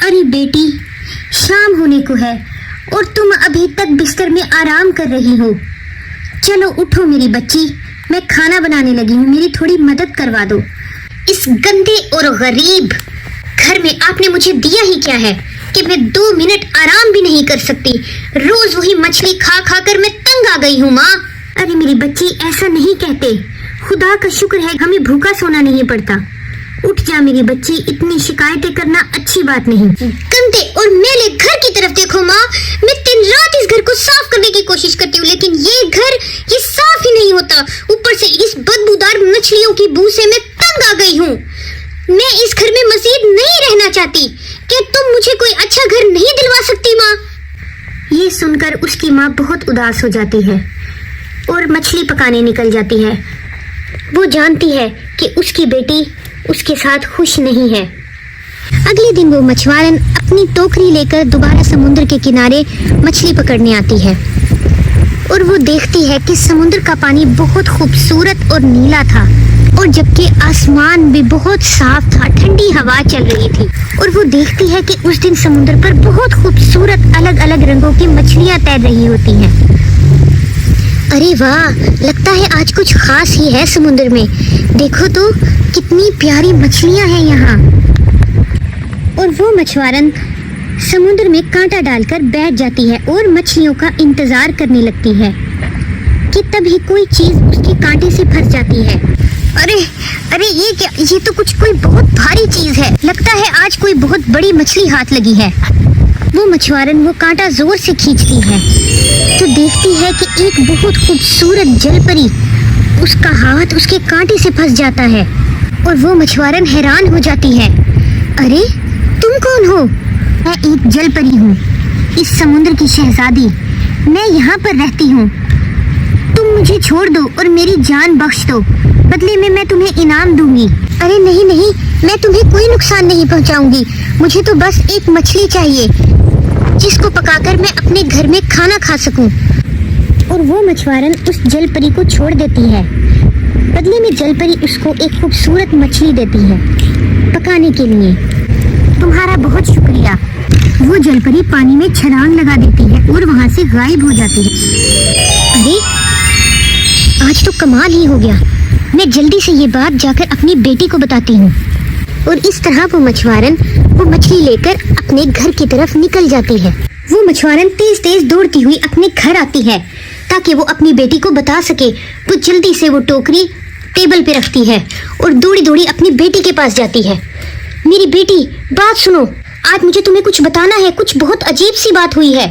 अरे बेटी, शाम होने को है और तुम अभी तक बिस्तर में आराम कर रही हो। चलो उठो मेरी बच्ची, मैं खाना बनाने लगी हूँ, मेरी थोड़ी मदद करवा दो। इस गंदे और गरीब घर में आपने मुझे दिया ही क्या है कि मैं 2 मिनट आराम भी नहीं कर सकती। रोज वही मछली खा खा कर मैं तंग आ गई हूँ माँ। अरे मेरी बच्ची, ऐसा नहीं कहते। खुदा का शुक्र है हमें भूखा सोना नहीं पड़ता। उठ जा मेरी बच्ची, इतनी शिकायतें करना अच्छी बात नहीं। गंदे और मैले घर की तरफ देखो माँ। मैं दिन रात इस घर को साफ करने की कोशिश करती हूँ, लेकिन ये साफ ही नहीं होता। ऊपर से इस बदबूदार मछलियों की बू से मैं तंग आ गई हूँ। मैं इस घर में मजीद नहीं रहना चाहती। क्या तुम मुझे कोई अच्छा घर नहीं दिलवा सकती माँ? ये सुनकर उसकी माँ बहुत उदास हो जाती है और मछली पकाने निकल जाती है। वो जानती है कि उसकी बेटी उसके साथ खुश नहीं है। अगले दिन वो मछुआरन अपनी टोकरी लेकर दोबारा समुद्र के किनारे मछली पकड़ने आती है और वो देखती है कि समुद्र का पानी बहुत खूबसूरत और नीला था और जबकि आसमान भी बहुत साफ था, ठंडी हवा चल रही थी। और वो देखती है कि उस दिन समुद्र पर बहुत खूबसूरत अलग अलग रंगों की मछलियां तैर रही होती हैं। अरे वाह, लगता है आज कुछ खास ही है समुद्र में। देखो तो कितनी प्यारी मछलियां हैं यहाँ। और वो मछुआरन समुद्र में कांटा डालकर बैठ जाती है और मछलियों का इंतजार करने लगती है कि तभी कोई चीज उसके कांटे से फंस जाती है। अरे अरे ये क्या, ये तो कोई बहुत भारी चीज है। लगता है आज कोई बहुत बड़ी मछली हाथ लगी है। वो मछुआरन वो कांटा जोर से खींचती है तो देखती है कि एक बहुत खूबसूरत जलपरी, उसका हाथ उसके कांटे से फंस जाता है और वो मछुआरन हैरान हो जाती है। अरे तुम कौन हो? मैं एक जलपरी हूँ, इस समुद्र की शहजादी। मैं यहाँ पर रहती हूँ। तुम मुझे छोड़ दो और मेरी जान बख्श दो, बदले में मैं तुम्हें इनाम दूंगी। अरे नहीं नहीं, मैं तुम्हें कोई नुकसान नहीं पहुँचाऊंगी। मुझे तो बस एक मछली चाहिए जिसको पकाकर मैं अपने घर में खाना खा सकूं। और वो मछुआरन उस जलपरी को छोड़ देती है। बदले में जलपरी उसको एक खूबसूरत मछली देती है पकाने के लिए। तुम्हारा बहुत शुक्रिया। वो जलपरी पानी में छलांग लगा देती है और वहाँ से गायब हो जाती है। अरे आज तो कमाल ही हो गया। मैं जल्दी से ये बात जाकर अपनी बेटी को बताती हूँ। और इस तरह वो मछुआरन वो मछली लेकर अपने घर की तरफ निकल जाती है। वो मछुआरन तेज तेज दौड़ती हुई अपने घर आती है ताकि वो अपनी बेटी को बता सके। वो जल्दी से वो टोकरी टेबल पे रखती है और दौड़ी दौड़ी अपनी बेटी के पास जाती है। मेरी बेटी, बात सुनो, आज मुझे तुम्हें कुछ बताना है। कुछ बहुत अजीब सी बात हुई है।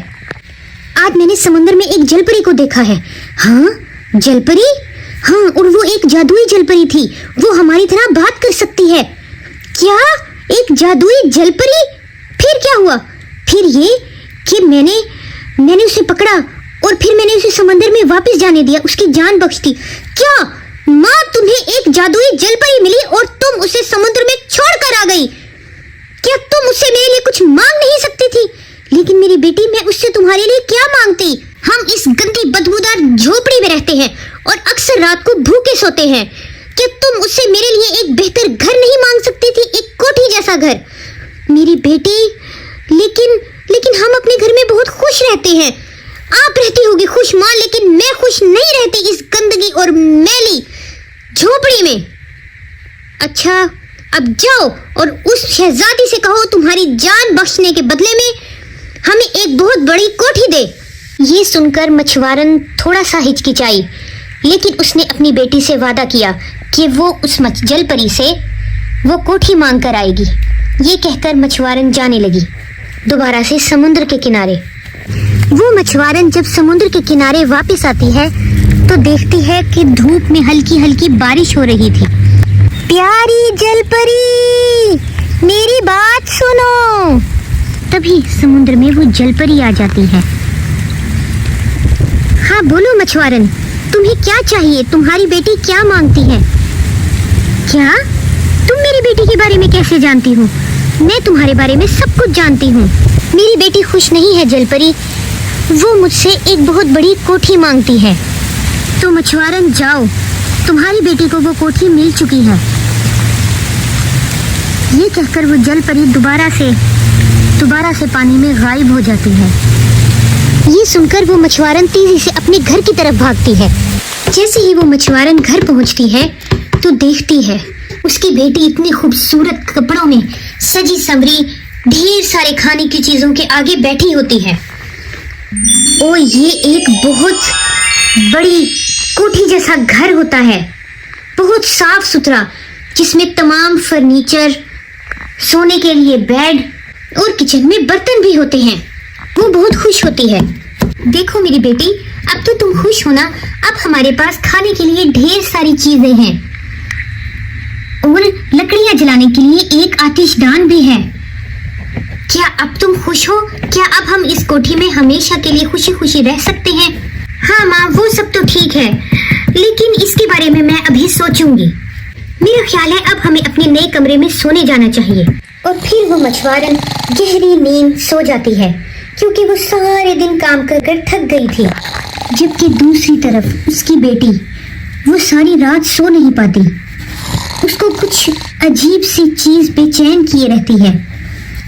आज मैंने समुद्र में एक जलपरी को देखा है। हाँ, जलपरी? हाँ, और वो एक जादुई जलपरी थी। वो हमारी तरह बात कर सकती है। क्या? एक जादुई जलपरी? फिर क्या हुआ? फिर ये कि मैंने उसे पकड़ा और फिर मैंने उसे समंदर में वापस जाने दिया, उसकी जान बख्श दी। क्या माँ, तुम्हें एक जादुई जलपरी मिली और तुम उसे समुद्र में छोड़कर आ गई? क्या तुम उससे मेरे लिए कुछ मांग नहीं सकती थी? लेकिन मेरी बेटी, मैं उससे तुम्हारे लिए क्या मांगती? हम इस गंदी बदबूदार झोपड़ी में रहते हैं और अक्सर रात को भूखे सोते हैं। क्या तुम उससे मेरे लिए एक बेहतर घर नहीं मांग सकती थी, एक कोठी जैसा घर? मेरी बेटी, लेकिन हम अपने घर में बहुत खुश रहते हैं। आप रहती होगी खुश माँ, लेकिन मैं खुश नहीं रहती इस गंदगी और मैली झोपड़ी में। अच्छा, अब जाओ और उस शहजादी से कहो तुम्हारी जान बख्शने के बदले में हमें एक बहुत बड़ी कोठी दे। ये सुनकर मछुआरन थोड़ा सा हिचकिचाई, लेकिन उसने अपनी बेटी से वादा किया कि वो उस जलपरी से वो कोठी मांग कर आएगी। ये कहकर मछुआरन जाने लगी दोबारा से समुद्र के किनारे। वो मछुआरन जब समुद्र के किनारे वापस आती है तो देखती है कि धूप में हल्की हल्की बारिश हो रही थी। प्यारी जलपरी, मेरी बात सुनो। तभी समुद्र में वो जलपरी आ जाती है। हाँ बोलो मछुआरन, तुम्हें क्या चाहिए? तुम्हारी बेटी क्या मांगती है? क्या? तुम मेरी बेटी के बारे में कैसे जानती हो? मैं तुम्हारे बारे में सब कुछ जानती हूँ। मेरी बेटी खुश नहीं है जलपरी, वो मुझसे एक बहुत बड़ी कोठी मांगती है। तो मछुआरन जाओ, तुम्हारी बेटी को वो कोठी मिल चुकी है। ये कहकर वो जलपरी दोबारा से दोबारा से पानी में गायब हो जाती है। ये सुनकर वो मछुआरन तेजी से अपने घर की तरफ भागती है। जैसे ही वो मछुआरन घर पहुंचती है तो देखती है उसकी बेटी इतनी खूबसूरत कपड़ों में सजी संवरी ढेर सारे खाने की चीजों के आगे बैठी होती है। और ये एक बहुत बड़ी कोठी जैसा घर होता है, बहुत साफ सुथरा, जिसमें तमाम फर्नीचर, सोने के लिए बेड और किचन में बर्तन भी होते हैं। वो बहुत खुश होती है। देखो मेरी बेटी, अब तो तुम खुश हो ना, अब हमारे पास खाने के लिए ढेर सारी चीजें हैं और लकड़ियां जलाने के लिए एक आतिशदान भी है। क्या अब तुम खुश हो? क्या अब हम इस कोठी में हमेशा के लिए खुशी खुशी रह सकते हैं? हाँ माँ, वो सब तो ठीक है, लेकिन इसके बारे में मैं अभी सोचूंगी। मेरा ख्याल है अब हमें अपने नए कमरे में सोने जाना चाहिए। और फिर वो मछुआरन गहरी नींद सो जाती है, क्योंकि वो सारे दिन काम कर कर थक गई थी। जबकि दूसरी तरफ उसकी बेटी, वो सारी रात सो नहीं पाती। उसको कुछ अजीब सी चीज बेचैन किए रहती है।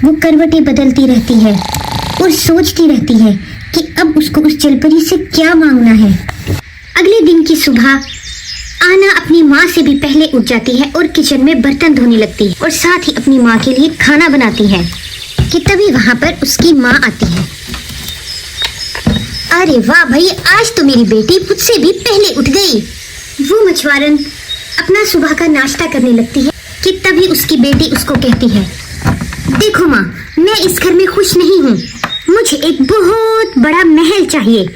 वो करवटें बदलती रहती है और सोचती रहती है कि अब उसको उस जलपरी से क्या मांगना है। अगले दिन की सुबह आना अपनी माँ से भी पहले उठ जाती है और किचन में बर्तन धोने लगती है और साथ ही अपनी माँ के लिए खाना बनाती है कि तभी वहाँ पर उसकी माँ आती है। अरे वाह भाई, आज तो मेरी बेटी मुझसे भी पहले उठ गई। वो मछुआरन अपना सुबह का नाश्ता करने लगती है कि तभी उसकी बेटी उसको कहती है, देखो माँ, मैं इस घर में खुश नहीं हूँ। मुझे एक बहुत बड़ा महल चाहिए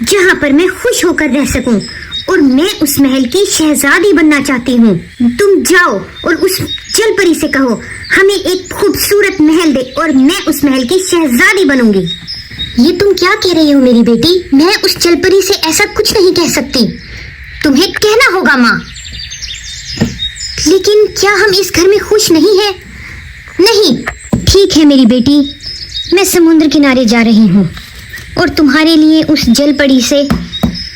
जहाँ पर मैं खुश होकर रह सकूं और मैं उस महल की शहजादी बनना चाहती हूँ। तुम जाओ और उस जलपरी से कहो हमें एक खूबसूरत महल दे और मैं उस महल की शहजादी बनूंगी। ये तुम क्या कह रही हो मेरी बेटी? मैं उस जलपरी से ऐसा कुछ नहीं कह सकती, तुम्हें कहना होगा माँ। लेकिन क्या हम इस घर में खुश नहीं हैं? नहीं, ठीक है मेरी बेटी, मैं समुद्र किनारे जा रही हूँ और तुम्हारे लिए उस जलपरी से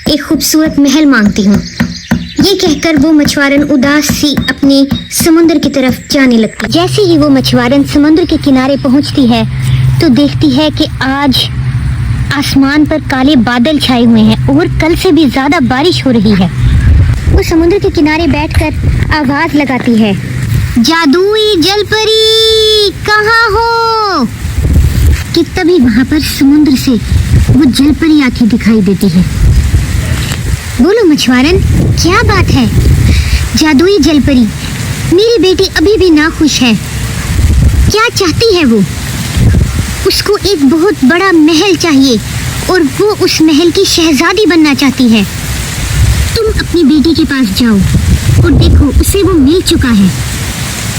एक खूबसूरत महल मांगती हूँ। ये कहकर वो मछुआरन उदास सी अपने समुद्र की तरफ जाने लगती। जैसे ही वो मछुआरन समुद्र के किनारे पहुँचती है तो देखती है कि आज आसमान पर काले बादल छाए हुए हैं और कल से भी ज्यादा बारिश हो रही है। वो समुद्र के किनारे बैठकर आवाज लगाती है, जादुई जलपरी कहाँ हो? कि तभी वहां पर समुद्र से वो जलपरी आती दिखाई देती है। बोलो मछुआरन, क्या बात है? जादुई जलपरी, मेरी बेटी अभी भी नाखुश है। क्या चाहती है वो? उसको एक बहुत बड़ा महल चाहिए और वो उस महल की शहजादी बनना चाहती है। तुम अपनी बेटी के पास जाओ और देखो उसे वो मिल चुका है।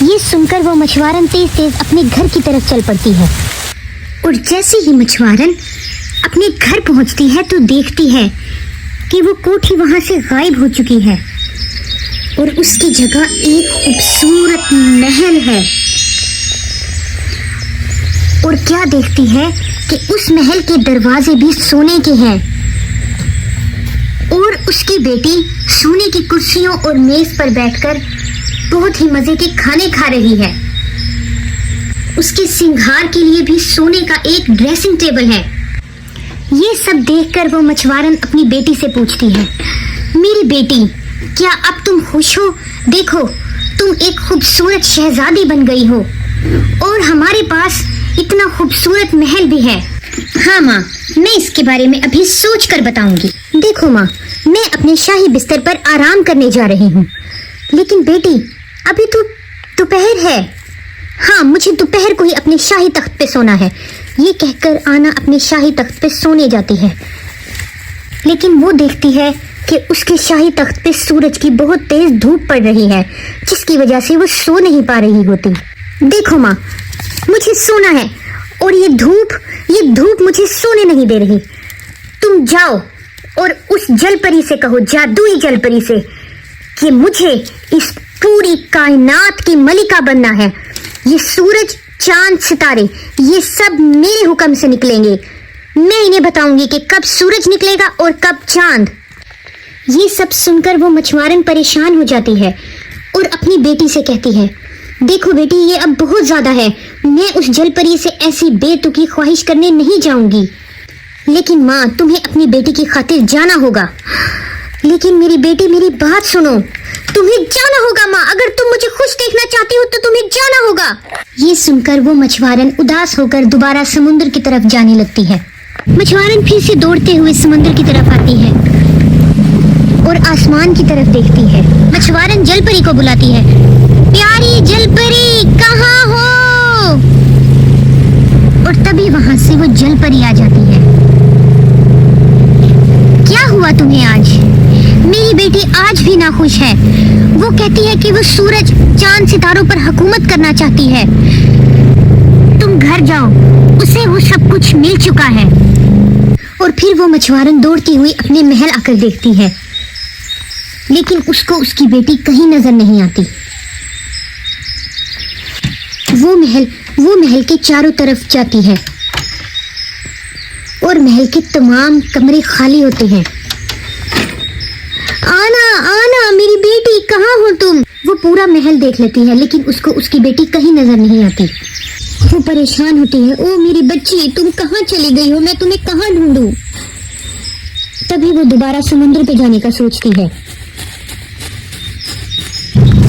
ये सुनकर वो मछुआरन तेज तेज अपने घर की तरफ चल पड़ती है। और जैसे ही मछुआरन अपने घर पहुंचती है तो देखती है कि वो कोठी वहां से गायब हो चुकी है और उसकी जगह एक खूबसूरत महल है। और क्या देखती है कि उस महल के दरवाजे भी सोने के हैं और उसकी बेटी सोने की कुर्सियों और मेज पर बैठकर बहुत ही मजे के खाने खा रही है। उसके श्रृंगार के लिए भी सोने का एक ड्रेसिंग टेबल है। ये सब देखकर वो मछुआरन अपनी बेटी से पूछती है, मेरी बेटी, क्या अब तुम खुश हो? देखो, तुम एक खूबसूरत शहजादी बन गई हो और हमारे पास इतना खूबसूरत महल भी है। हाँ माँ, मैं इसके बारे में अभी सोच कर बताऊंगी। देखो माँ, मैं अपने शाही बिस्तर पर आराम करने जा रही हूँ। लेकिन बेटी, अभी तो दोपहर है। हाँ, मुझे दोपहर को ही अपने शाही तख्त पे सोना है। ये कहकर आना अपने शाही तख्त पे सोने जाती है। लेकिन वो देखती है कि उसके शाही तख्त पे सूरज की बहुत तेज धूप पड़ रही है, जिसकी वजह से वो सो नहीं पा रही होती। देखो माँ, मुझे सोना है और ये धूप मुझे सोने नहीं दे रही। तुम जाओ और उस जलपरी से कहो, जादुई जलपरी से, कि मुझे इस पूरी कायनात की मलिका बनना है। ये सूरज, चांद, सितारे, ये सब मेरे हुक्म से निकलेंगे। मैं इन्हें बताऊंगी कि कब सूरज निकलेगा और कब चांद। ये सब सुनकर वो मछुआरन परेशान हो जाती है और अपनी बेटी से कहती है, देखो बेटी, ये अब बहुत ज्यादा है। मैं उस जलपरी से ऐसी बेतुकी ख्वाहिश करने नहीं जाऊंगी। लेकिन माँ, तुम्हें अपनी बेटी की खातिर जाना होगा। लेकिन मेरी बेटी, मेरी बात सुनो। तुम्हें जाना होगा माँ। अगर तुम मुझे खुश देखना चाहती हो तो तुम्हें जाना होगा। ये सुनकर वो मछुआरन उदास होकर दोबारा समुद्र की तरफ जाने लगती है। मछुआरन फिर से दौड़ते हुए समुद्र की तरफ आती है और आसमान की तरफ देखती है। मछुआरन जलपरी को बुलाती है, प्यारी जलपरी, कहाँ हो? और तभी वहां से वो जलपरी आ जाती है। क्या हुआ तुम्हें आज? मेरी बेटी आज भी नाखुश है। वो कहती है कि वो सूरज, चांद, सितारों पर हुकूमत करना चाहती है। तुम घर जाओ, उसे वो सब कुछ मिल चुका है। और फिर वो मछुआरन दौड़ती हुई अपने महल आकर देखती है, लेकिन उसको उसकी बेटी कहीं नजर नहीं आती। वो महल के चारों तरफ जाती है और महल के तमाम कमरे खाली होते हैं। आना आना, मेरी बेटी, कहाँ हो तुम? वो पूरा महल देख लेती है, लेकिन उसको उसकी बेटी कहीं नजर नहीं आती। वो परेशान होती है, ओ मेरी बच्ची, तुम कहाँ चली गई हो? मैं तुम्हें कहाँ ढूंढूं? तभी वो दोबारा समुद्र पे जाने का सोचती है।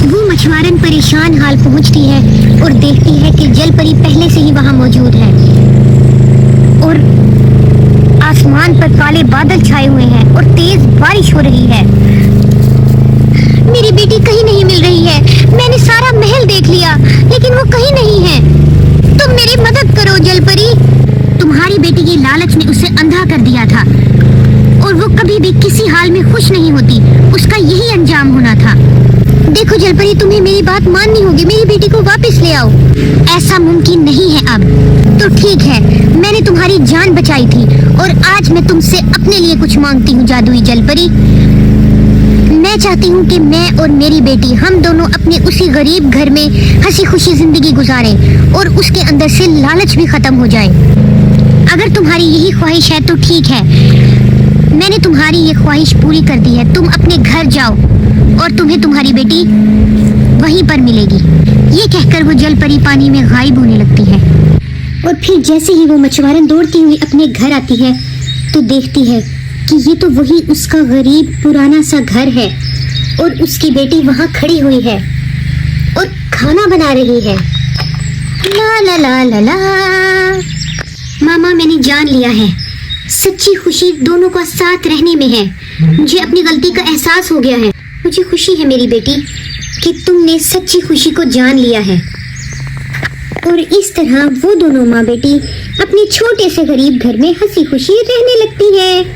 वो मछुआरन परेशान हाल पहुंचती है और देखती है कि जलपरी पहले से ही वहां मौजूद है और आसमान पर काले बादल छाए हुए हैं और तेज बारिश हो रही है। मेरी बेटी कहीं नहीं मिल रही है। मैंने सारा महल देख लिया, लेकिन वो कहीं नहीं है। तुम मेरी मदद करो जलपरी। तुम्हारी बेटी की लालच ने उसे अंधा कर दिया था और वो कभी भी किसी हाल में खुश नहीं होती। उसका यही अंजाम होना था। देखो जलपरी, तुम्हें मेरी बात माननी होगी। मेरी बेटी को वापस ले आओ। ऐसा मुमकिन नहीं है अब। तो ठीक है, मैंने तुम्हारी जान बचाई थी और आज मैं तुमसे अपने लिए कुछ मांगती हूँ जादुई जलपरी। मैं चाहती हूँ कि मैं और मेरी बेटी, हम दोनों अपने उसी गरीब घर में हंसी खुशी जिंदगी गुजारें और उसके अंदर से लालच भी खत्म हो जाए। अगर तुम्हारी यही ख्वाहिश है तो ठीक है, मैंने तुम्हारी ये ख्वाहिश पूरी कर दी है। तुम अपने घर जाओ और तुम्हें तुम्हारी बेटी वहीं पर मिलेगी। ये कहकर वो जलपरी पानी में गायब होने लगती है। और फिर जैसे ही वो मछुआरन दौड़ती हुई अपने घर आती है तो देखती है कि ये तो वही उसका गरीब पुराना सा घर है और उसकी बेटी वहां खड़ी हुई है और खाना बना रही है। ला ला ला ला ला। मामा, मैंने जान लिया है, सच्ची खुशी दोनों का साथ रहने में है। मुझे अपनी गलती का एहसास हो गया है। मुझे खुशी है मेरी बेटी कि तुमने सच्ची खुशी को जान लिया है। और इस तरह वो दोनों माँ बेटी अपने छोटे से गरीब घर में हंसी खुशी रहने लगती है।